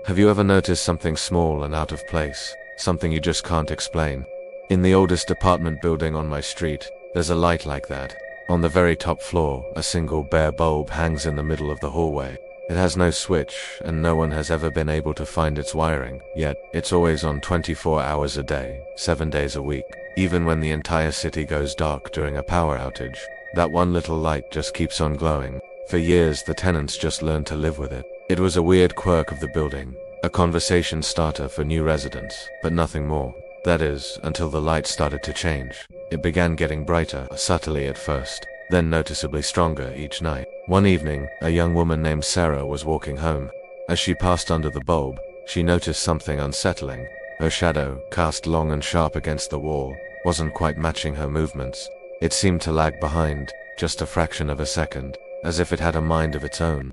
Have you ever noticed something small and out of place? Something you just can't explain? In the oldest apartment building on my street, there's a light like that. On the very top floor, a single bare bulb hangs in the middle of the hallway. It has no switch, and no one has ever been able to find its wiring, yet it's always on 24 hours a day, 7 days a week. Even when the entire city goes dark during a power outage, that one little light just keeps on glowing. For years, the tenants just learned to live with it. It was a weird quirk of the building, a conversation starter for new residents, but nothing more. That is, until the light started to change. It began getting brighter, subtly at first, then noticeably stronger each night. One evening, a young woman named Sarah was walking home. As she passed under the bulb, she noticed something unsettling. Her shadow, cast long and sharp against the wall, wasn't quite matching her movements. It seemed to lag behind, just a fraction of a second, as if it had a mind of its own.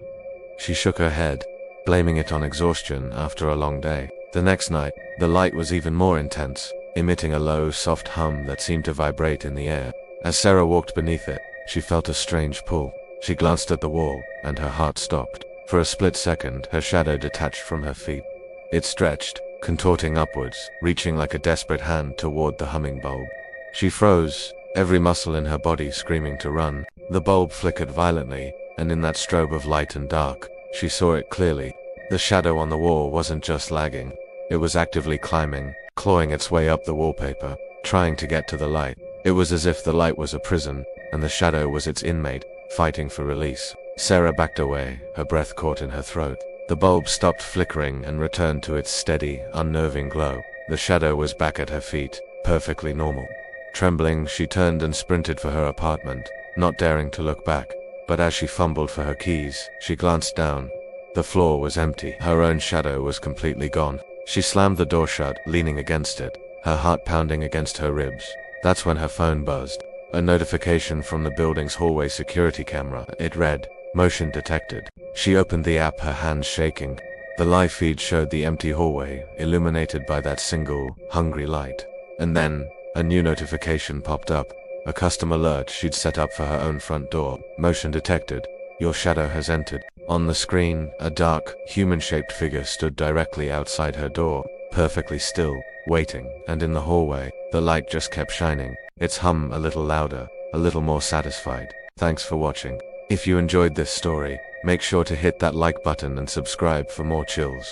She shook her head, blaming it on exhaustion after a long day. The next night, the light was even more intense, emitting a low, soft hum that seemed to vibrate in the air. As Sarah walked beneath it, she felt a strange pull. She glanced at the wall, and her heart stopped. For a split second, her shadow detached from her feet. It stretched, contorting upwards, reaching like a desperate hand toward the humming bulb. She froze, every muscle in her body screaming to run. The bulb flickered violently, and in that strobe of light and dark, she saw it clearly. The shadow on the wall wasn't just lagging. It was actively climbing, clawing its way up the wallpaper, trying to get to the light. It was as if the light was a prison, and the shadow was its inmate, fighting for release. Sarah backed away, her breath caught in her throat. The bulb stopped flickering and returned to its steady, unnerving glow. The shadow was back at her feet, perfectly normal. Trembling, she turned and sprinted for her apartment, not daring to look back. But as she fumbled for her keys, she glanced down. The floor was empty. Her own shadow was completely gone. She slammed the door shut, leaning against it, her heart pounding against her ribs. That's when her phone buzzed. A notification from the building's hallway security camera. It read, "Motion detected." She opened the app, her hands shaking. The live feed showed the empty hallway, illuminated by that single, hungry light. And then, a new notification popped up. A custom alert she'd set up for her own front door. "Motion detected. Your shadow has entered." On the screen, a dark, human-shaped figure stood directly outside her door, perfectly still, waiting, and in the hallway, the light just kept shining, its hum a little louder, a little more satisfied. Thanks for watching. If you enjoyed this story, make sure to hit that like button and subscribe for more chills.